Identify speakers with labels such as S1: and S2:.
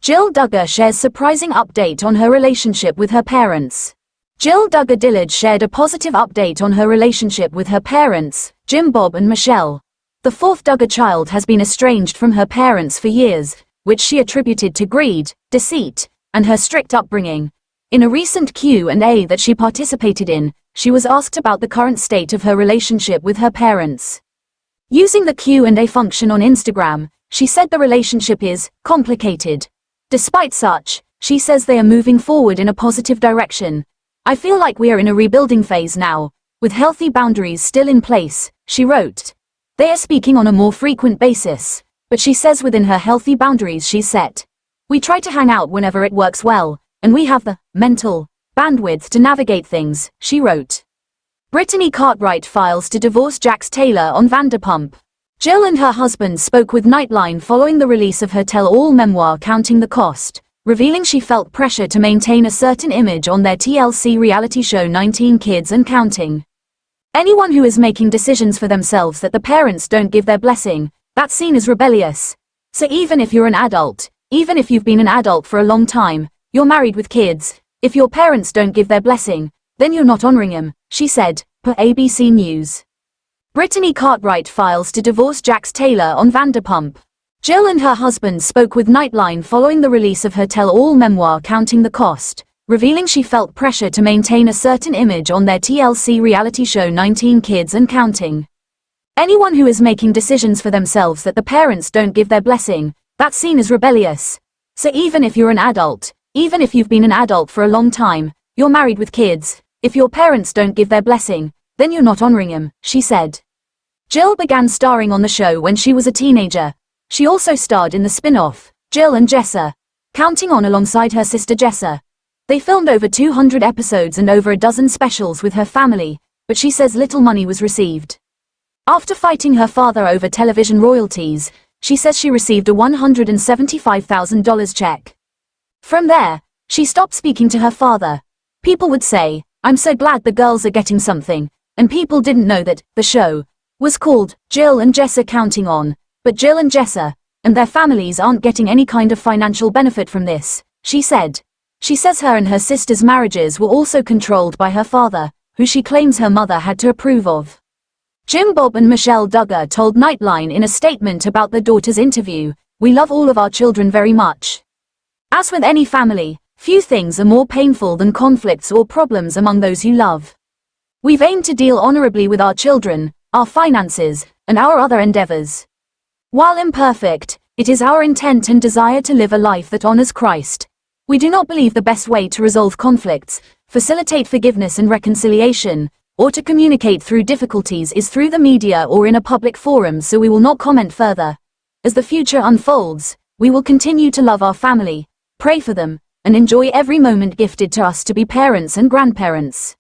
S1: Jill Duggar shares surprising update on her relationship with her parents. Jill Duggar shared a positive update on her relationship with her parents, Jim, Bob and Michelle. The fourth Duggar child has been estranged from her parents for years, which she attributed to greed, deceit, and her strict upbringing. In a recent Q&A that she participated in, she was asked about the current state of her relationship with her parents. Using the Q&A function on Instagram, she said the relationship is complicated. Despite such, she says they are moving forward in a positive direction. I feel like we are in a rebuilding phase now, with healthy boundaries still in place, she wrote. They are speaking on a more frequent basis, but she says within her healthy boundaries she's set. We try to hang out whenever it works well, and we have the mental bandwidth to navigate things, she wrote. Brittany Cartwright files to divorce Jax Taylor on Vanderpump. Jill and her husband spoke with Nightline following the release of her tell-all memoir Counting the Cost, revealing she felt pressure to maintain a certain image on their TLC reality show 19 Kids and Counting. Anyone who is making decisions for themselves that the parents don't give their blessing, that's seen as rebellious. So even if you're an adult, even if you've been an adult for a long time, you're married with kids, if your parents don't give their blessing, then you're not honoring them, she said, per ABC News. Brittany Cartwright files to divorce Jax Taylor on Vanderpump. Jill and her husband spoke with Nightline following the release of her tell-all memoir Counting the Cost, revealing she felt pressure to maintain a certain image on their TLC reality show 19 Kids and Counting. Anyone who is making decisions for themselves that the parents don't give their blessing, that's seen as rebellious. So even if you're an adult, even if you've been an adult for a long time, you're married with kids, if your parents don't give their blessing, then you're not honoring him, she said. Jill began starring on the show when she was a teenager. She also starred in the spin-off, Jill and Jessa, Counting On alongside her sister Jessa. They filmed over 200 episodes and over a dozen specials with her family, but she says little money was received. After fighting her father over television royalties, she says she received a $175,000 check. From there, she stopped speaking to her father. People would say, "I'm so glad the girls are getting something," and people didn't know that the show was called Jill and Jessa Counting On, but Jill and Jessa and their families aren't getting any kind of financial benefit from this, she said. She says her and her sister's marriages were also controlled by her father, who she claims her mother had to approve of. Jim, Bob and Michelle Duggar told Nightline in a statement about their daughter's interview, "We love all of our children very much. As with any family, few things are more painful than conflicts or problems among those you love. We've aimed to deal honorably with our children, our finances, and our other endeavors. While imperfect, it is our intent and desire to live a life that honors Christ. We do not believe the best way to resolve conflicts, facilitate forgiveness and reconciliation, or to communicate through difficulties is through the media or in a public forum, so we will not comment further. As the future unfolds, we will continue to love our family, pray for them, and enjoy every moment gifted to us to be parents and grandparents."